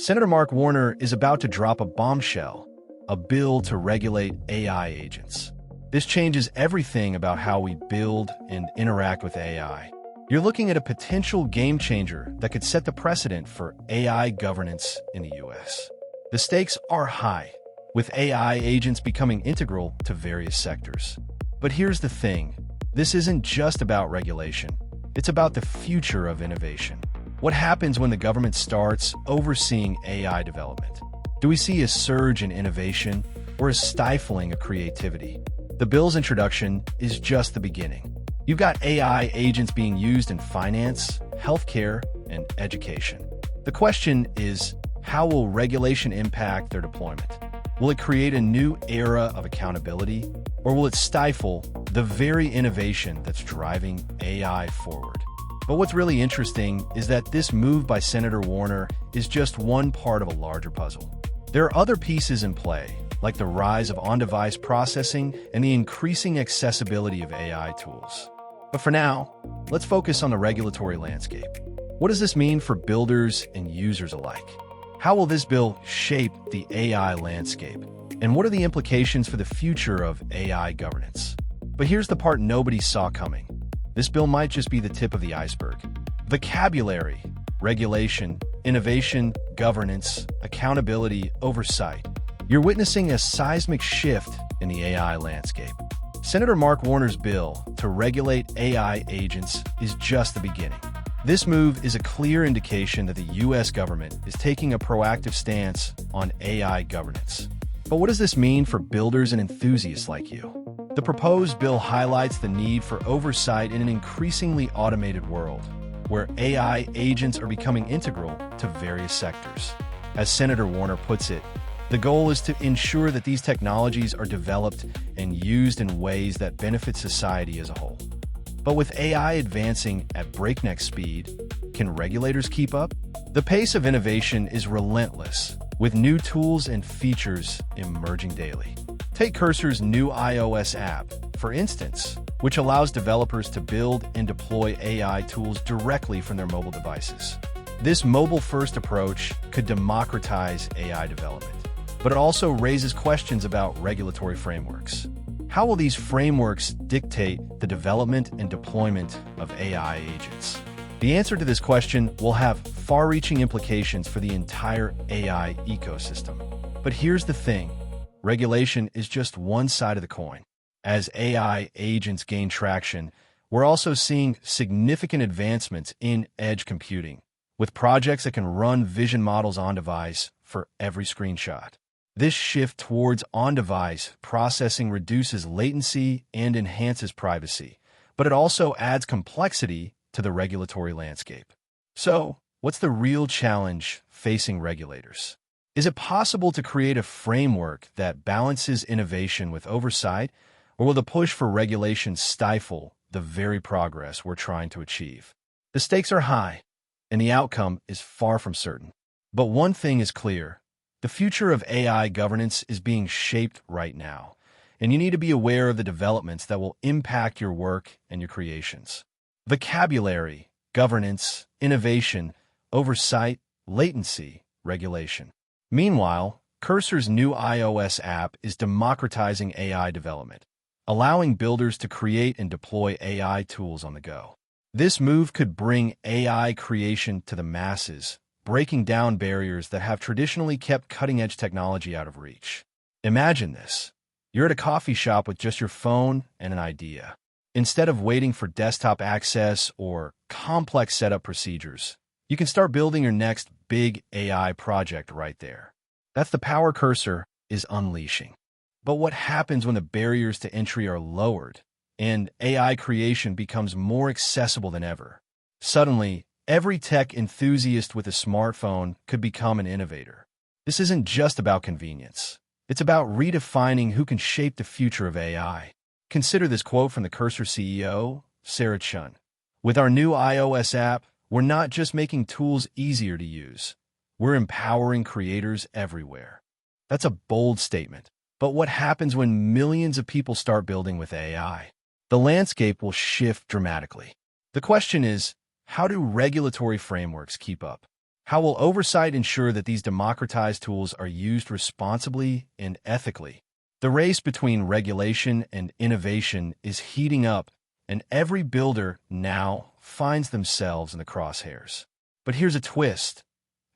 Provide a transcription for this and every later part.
Senator Mark Warner is about to drop a bombshell, a bill to regulate AI agents. This changes everything about how we build and interact with AI. You're looking at a potential game changer that could set the precedent for AI governance in the US. The stakes are high, with AI agents becoming integral to various sectors. But here's the thing, this isn't just about regulation. It's about the future of innovation. What happens when the government starts overseeing AI development? Do we see a surge in innovation or a stifling of creativity? The bill's introduction is just the beginning. You've got AI agents being used in finance, healthcare, and education. The question is, how will regulation impact their deployment? Will it create a new era of accountability, or will it stifle the very innovation that's driving AI forward? But what's really interesting is that this move by Senator Warner is just one part of a larger puzzle. There are other pieces in play, like the rise of on-device processing and the increasing accessibility of AI tools. But for now, let's focus on the regulatory landscape. What does this mean for builders and users alike? How will this bill shape the AI landscape? And what are the implications for the future of AI governance? But here's the part nobody saw coming. This bill might just be the tip of the iceberg. Vocabulary, regulation, innovation, governance, accountability, oversight. You're witnessing a seismic shift in the AI landscape. Senator Mark Warner's bill to regulate AI agents is just the beginning. This move is a clear indication that the US government is taking a proactive stance on AI governance. But what does this mean for builders and enthusiasts like you? The proposed bill highlights the need for oversight in an increasingly automated world, where AI agents are becoming integral to various sectors. As Senator Warner puts it, the goal is to ensure that these technologies are developed and used in ways that benefit society as a whole. But with AI advancing at breakneck speed, can regulators keep up? The pace of innovation is relentless, with new tools and features emerging daily. Take Cursor's new iOS app, for instance, which allows developers to build and deploy AI tools directly from their mobile devices. This mobile-first approach could democratize AI development, but it also raises questions about regulatory frameworks. How will these frameworks dictate the development and deployment of AI agents? The answer to this question will have far-reaching implications for the entire AI ecosystem. But here's the thing. Regulation is just one side of the coin. As AI agents gain traction, we're also seeing significant advancements in edge computing, with projects that can run vision models on-device for every screenshot. This shift towards on-device processing reduces latency and enhances privacy, but it also adds complexity to the regulatory landscape. So, what's the real challenge facing regulators? Is it possible to create a framework that balances innovation with oversight, or will the push for regulation stifle the very progress we're trying to achieve? The stakes are high, and the outcome is far from certain. But one thing is clear. The future of AI governance is being shaped right now, and you need to be aware of the developments that will impact your work and your creations. Vocabulary, governance, innovation, oversight, latency, regulation. Meanwhile, Cursor's new iOS app is democratizing AI development, allowing builders to create and deploy AI tools on the go. This move could bring AI creation to the masses, breaking down barriers that have traditionally kept cutting-edge technology out of reach. Imagine this. You're at a coffee shop with just your phone and an idea. Instead of waiting for desktop access or complex setup procedures, you can start building your next big AI project right there. That's the power Cursor is unleashing. But what happens when the barriers to entry are lowered and AI creation becomes more accessible than ever? Suddenly, every tech enthusiast with a smartphone could become an innovator. This isn't just about convenience. It's about redefining who can shape the future of AI. Consider this quote from the Cursor CEO, Sarah Chun. With our new iOS app, we're not just making tools easier to use. We're empowering creators everywhere. That's a bold statement. But what happens when millions of people start building with AI? The landscape will shift dramatically. The question is, how do regulatory frameworks keep up? How will oversight ensure that these democratized tools are used responsibly and ethically? The race between regulation and innovation is heating up, and every builder now finds themselves in the crosshairs. But here's a twist.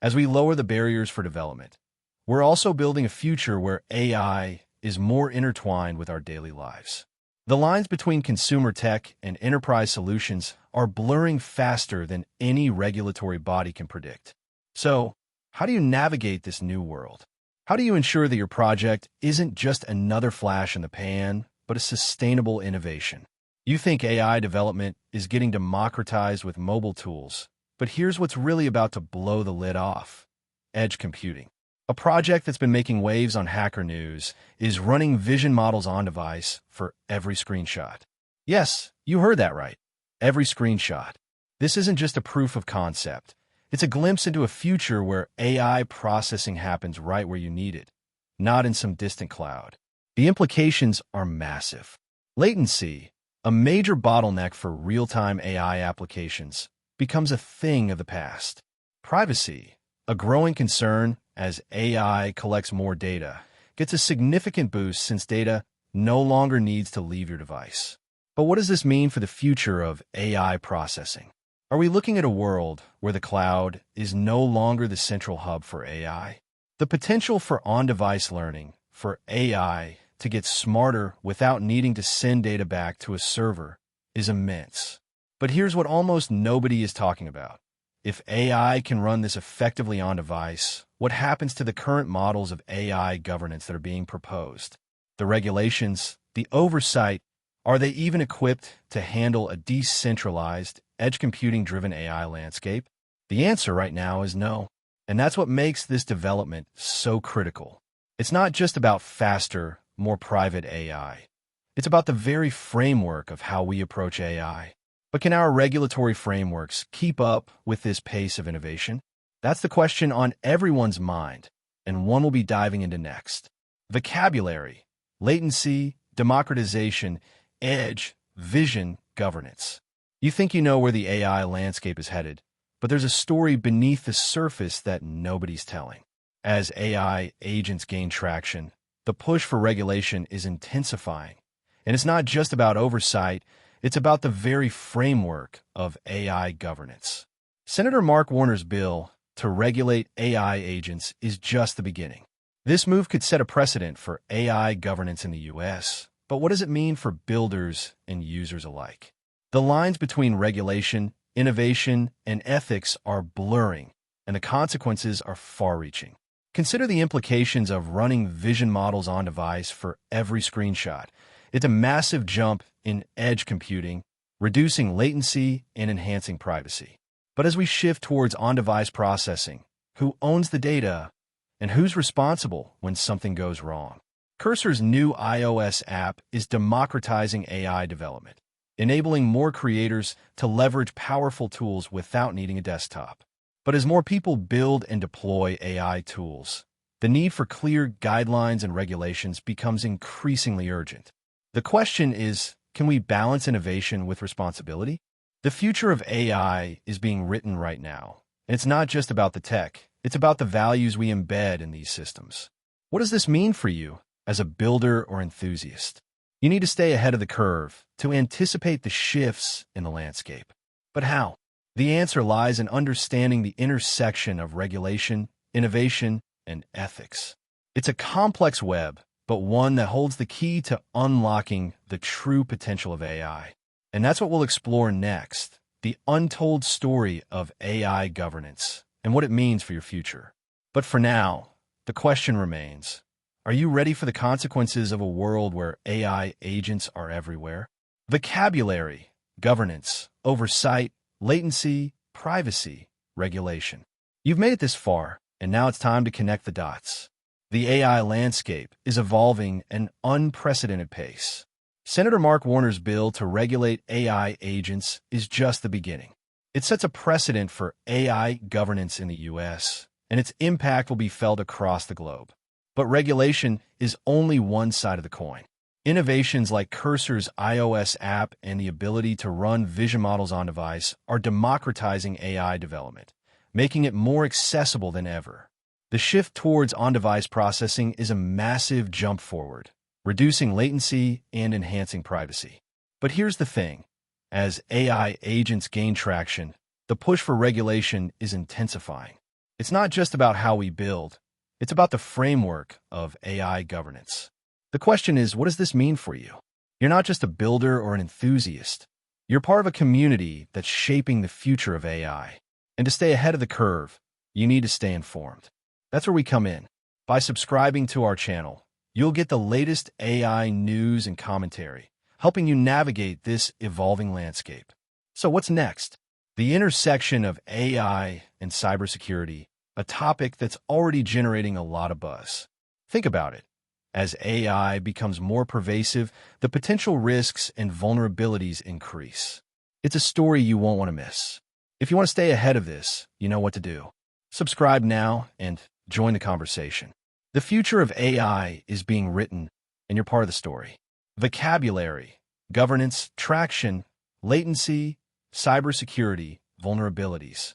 As we lower the barriers for development, we're also building a future where AI is more intertwined with our daily lives. The lines between consumer tech and enterprise solutions are blurring faster than any regulatory body can predict. So, how do you navigate this new world? How do you ensure that your project isn't just another flash in the pan, but a sustainable innovation? You think AI development is getting democratized with mobile tools, but here's what's really about to blow the lid off: edge computing. A project that's been making waves on Hacker News is running vision models on device for every screenshot. Yes, you heard that right. Every screenshot. This isn't just a proof of concept. It's a glimpse into a future where AI processing happens right where you need it, not in some distant cloud. The implications are massive. Latency, a major bottleneck for real-time AI applications, becomes a thing of the past. Privacy, a growing concern as AI collects more data, gets a significant boost since data no longer needs to leave your device. But what does this mean for the future of AI processing? Are we looking at a world where the cloud is no longer the central hub for AI? The potential for on-device learning, for AI to get smarter without needing to send data back to a server, is immense. But here's what almost nobody is talking about. If AI can run this effectively on-device, what happens to the current models of AI governance that are being proposed? The regulations, the oversight, are they even equipped to handle a decentralized, edge computing-driven AI landscape? The answer right now is no. And that's what makes this development so critical. It's not just about faster, more private AI. It's about the very framework of how we approach AI. But can our regulatory frameworks keep up with this pace of innovation? That's the question on everyone's mind, and one we'll be diving into next. Vocabulary, latency, democratization, edge, vision, governance. You think you know where the AI landscape is headed, but there's a story beneath the surface that nobody's telling. As AI agents gain traction, the push for regulation is intensifying. And it's not just about oversight, it's about the very framework of AI governance. Senator Mark Warner's bill to regulate AI agents is just the beginning. This move could set a precedent for AI governance in the U.S., but what does it mean for builders and users alike? The lines between regulation, innovation, and ethics are blurring, and the consequences are far-reaching. Consider the implications of running vision models on device for every screenshot. It's a massive jump in edge computing, reducing latency and enhancing privacy. But as we shift towards on-device processing, who owns the data and who's responsible when something goes wrong? Cursor's new iOS app is democratizing AI development, enabling more creators to leverage powerful tools without needing a desktop. But as more people build and deploy AI tools, the need for clear guidelines and regulations becomes increasingly urgent. The question is, can we balance innovation with responsibility? The future of AI is being written right now, and it's not just about the tech, it's about the values we embed in these systems. What does this mean for you as a builder or enthusiast? You need to stay ahead of the curve to anticipate the shifts in the landscape. But how? The answer lies in understanding the intersection of regulation, innovation, and ethics. It's a complex web, but one that holds the key to unlocking the true potential of AI. And that's what we'll explore next, the untold story of AI governance and what it means for your future. But for now, the question remains, are you ready for the consequences of a world where AI agents are everywhere? Vocabulary, governance, oversight, latency, privacy, regulation. You've made it this far, and now it's time to connect the dots. The AI landscape is evolving at an unprecedented pace. Senator Mark Warner's bill to regulate AI agents is just the beginning. It sets a precedent for AI governance in the U.S., and its impact will be felt across the globe. But regulation is only one side of the coin. Innovations like Cursor's iOS app and the ability to run vision models on device are democratizing AI development. making it more accessible than ever. The shift towards on-device processing is a massive jump forward, reducing latency and enhancing privacy. But here's the thing. As AI agents gain traction, the push for regulation is intensifying. It's not just about how we build, it's about the framework of AI governance. The question is, what does this mean for you? You're not just a builder or an enthusiast. You're part of a community that's shaping the future of AI. And to stay ahead of the curve, you need to stay informed. That's where we come in. By subscribing to our channel, you'll get the latest AI news and commentary, helping you navigate this evolving landscape. So what's next? The intersection of AI and cybersecurity, a topic that's already generating a lot of buzz. Think about it. As AI becomes more pervasive, the potential risks and vulnerabilities increase. It's a story you won't want to miss. If you want to stay ahead of this, you know what to do. Subscribe now and join the conversation. The future of AI is being written, and you're part of the story. Vocabulary, governance, traction, latency, cybersecurity, vulnerabilities.